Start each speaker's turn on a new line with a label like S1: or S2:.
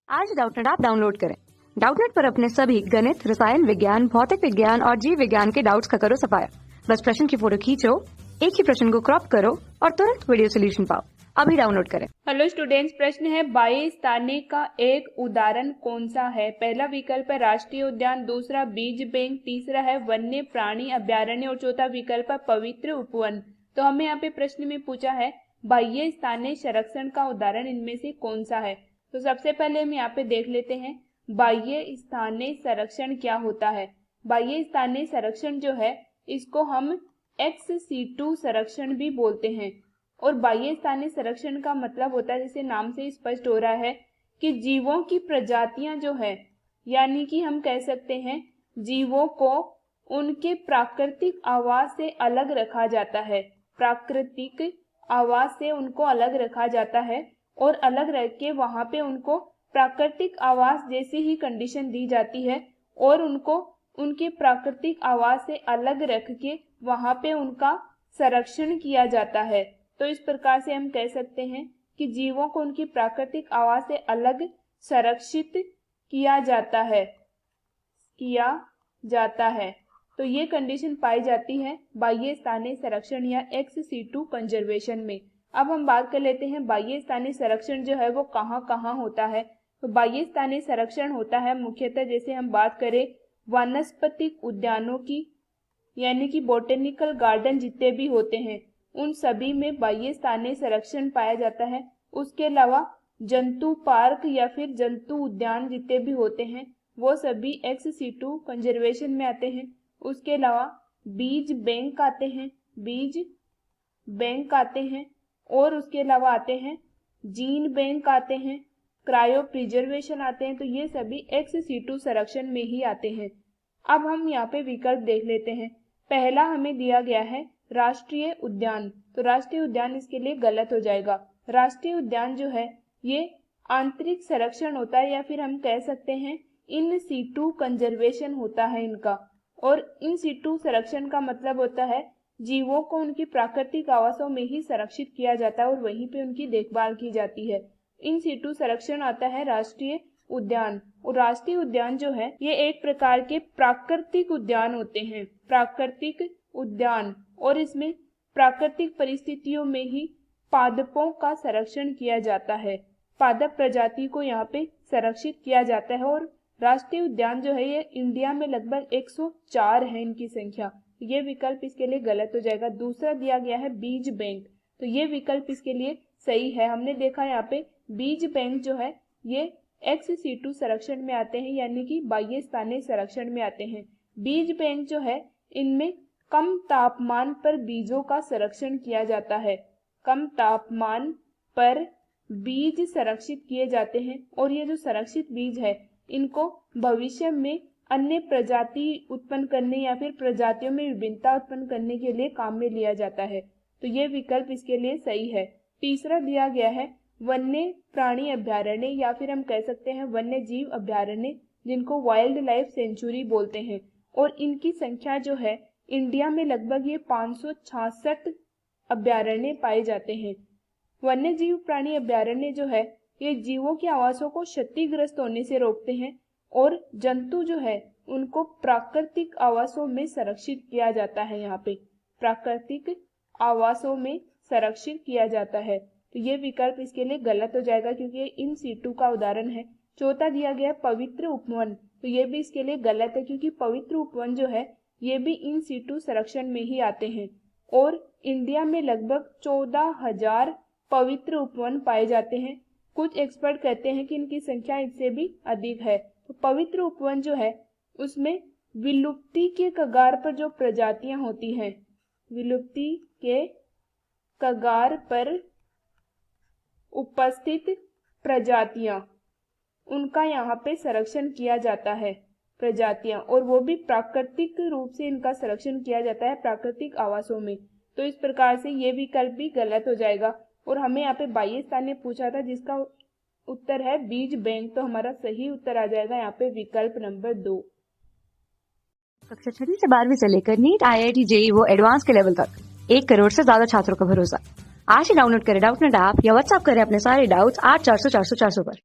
S1: आज Doubtnut app download करें। Doubtnut पर अपने सभी गणित, रसायन विज्ञान, भौतिक विज्ञान और जीव विज्ञान के डाउट्स का करो सफाया। बस प्रश्न की फोटो खींचो, एक ही प्रश्न को क्रॉप करो और तुरंत वीडियो सोल्यूशन पाओ। अभी डाउनलोड करें।
S2: हेलो स्टूडेंट्स, प्रश्न है बाह्य स्थानीय का एक उदाहरण कौन सा है। पहला विकल्प है राष्ट्रीय उद्यान, दूसरा बीज बैंक, तीसरा है वन्य प्राणी अभ्यारण्य और चौथा विकल्प है पवित्र उपवन। तो हमें यहाँ पे प्रश्न में पूछा है बाह्य स्थानीय संरक्षण का उदाहरण इनमें से कौन सा है। तो सबसे पहले हम यहाँ पे देख लेते हैं बाह्य स्थानीय संरक्षण क्या होता है। बाह्य स्थानीय संरक्षण जो है इसको हम एक्स सीटू संरक्षण भी बोलते हैं। और बाह्य स्थानीय संरक्षण का मतलब होता है, जैसे नाम से स्पष्ट हो रहा है, कि जीवों की प्रजातियां जो है, यानी कि हम कह सकते हैं जीवों को उनके प्राकृतिक आवास से अलग रखा जाता है। प्राकृतिक आवास से उनको अलग रखा जाता है और अलग रख के वहां पे उनको प्राकृतिक आवास जैसी ही कंडीशन दी जाती है और उनको उनके प्राकृतिक आवास से अलग रख के वहां पे उनका संरक्षण किया जाता है। तो इस प्रकार से हम कह सकते हैं कि जीवों को उनकी प्राकृतिक आवास से अलग संरक्षित किया जाता है। तो ये कंडीशन पाई जाती है बाह्य स्थानीय संरक्षण या एक्स सीटू कंजर्वेशन में। अब हम बात कर लेते हैं बाह्य स्थानीय संरक्षण जो है वो कहाँ कहाँ होता है। तो बाह्य स्थानीय संरक्षण होता है मुख्यतः, जैसे हम बात करें वानस्पतिक उद्यानों की, यानी कि बोटेनिकल गार्डन जितने भी होते हैं उन सभी में बाह्य स्थानीय संरक्षण पाया जाता है। उसके अलावा जंतु पार्क या फिर जंतु उद्यान जितने भी होते हैं वो सभी एक्स सीटू कंजर्वेशन में आते हैं। उसके अलावा बीज बैंक आते हैं और उसके अलावा आते हैं जीन बैंक आते हैं, क्रायो प्रिजर्वेशन आते हैं। तो ये सभी एक्स सीटू संरक्षण में ही आते हैं। अब हम यहाँ पे विकल्प देख लेते हैं। पहला हमें दिया गया है राष्ट्रीय उद्यान, तो राष्ट्रीय उद्यान इसके लिए गलत हो जाएगा। राष्ट्रीय उद्यान जो है ये आंतरिक संरक्षण होता है या फिर हम कह सकते हैं इन सीटू कंजर्वेशन होता है इनका। और इन सीटू संरक्षण का मतलब होता है जीवों को उनकी प्राकृतिक आवासों में ही संरक्षित किया जाता है और वहीं पे उनकी देखभाल की जाती है। इन सीटू संरक्षण आता है राष्ट्रीय उद्यान। और राष्ट्रीय उद्यान जो है ये एक प्रकार के प्राकृतिक उद्यान होते हैं, प्राकृतिक उद्यान, और इसमें प्राकृतिक परिस्थितियों में ही पादपों का संरक्षण किया जाता है। पादप प्रजाति को यहाँ पे संरक्षित किया जाता है। और राष्ट्रीय उद्यान जो है ये इंडिया में लगभग 104 है इनकी संख्या। तो ये विकल्प इसके लिए गलत हो जाएगा। दूसरा दिया गया है बीज बैंक, तो ये विकल्प इसके लिए सही है। हमने देखा यहाँ पे बीज बैंक जो है ये एक्स सीटू संरक्षण में आते हैं, यानी कि बाह्य स्थानीय संरक्षण में आते हैं। बीज बैंक जो है इनमें कम तापमान पर बीजों का संरक्षण किया जाता है। कम तापमान पर बीज संरक्षित किए जाते हैं और ये जो संरक्षित बीज है इनको भविष्य में अन्य प्रजाति उत्पन्न करने या फिर प्रजातियों में विभिन्नता उत्पन्न करने के लिए काम में लिया जाता है। तो ये विकल्प इसके लिए सही है। तीसरा दिया गया है वन्य प्राणी अभ्यारण्य या फिर हम कह सकते हैं वन्य जीव अभ्यारण्य, जिनको वाइल्ड लाइफ सेंचुरी बोलते हैं। और इनकी संख्या जो है इंडिया में लगभग ये 566 अभ्यारण्य पाए जाते हैं। वन्य जीव प्राणी अभ्यारण्य जो है ये जीवों के आवासों को क्षतिग्रस्त होने से रोकते हैं और जंतु जो है उनको प्राकृतिक आवासों में संरक्षित किया जाता है। यहाँ पे प्राकृतिक आवासों में संरक्षित किया जाता है। तो ये विकल्प इसके लिए गलत हो जाएगा क्योंकि ये इन सीटू का उदाहरण है। चौथा दिया गया पवित्र उपवन, तो ये भी इसके लिए गलत है क्योंकि पवित्र उपवन जो है ये भी इन सीटू संरक्षण में ही आते हैं। और इंडिया में लगभग 14,000 पवित्र उपवन पाए जाते हैं। कुछ एक्सपर्ट कहते हैं कि इनकी संख्या इससे भी अधिक है। तो पवित्र उपवन जो है उसमें विलुप्ति के कगार पर जो प्रजातियां होती हैं, विलुप्ति के कगार पर उपस्थित प्रजातियां, उनका यहाँ पे संरक्षण किया जाता है, प्रजातियां, और वो भी प्राकृतिक रूप से इनका संरक्षण किया जाता है प्राकृतिक आवासों में। तो इस प्रकार से ये विकल्प भी गलत हो जाएगा। और हमें यहाँ पे बाह्य स्थानीय पूछा था जिसका उत्तर है बीज बैंक, तो हमारा सही उत्तर आ जाएगा यहाँ पे विकल्प नंबर 2।
S1: कक्षा 6 से 12वीं से लेकर नीट, IIT, JEE वो एडवांस के लेवल तक 1 करोड़ से ज्यादा छात्रों का भरोसा। आज ही डाउनलोड करें डाउटनेट ऐप या व्हाट्सएप करें अपने सारे डाउट्स 8400 400 400 पर।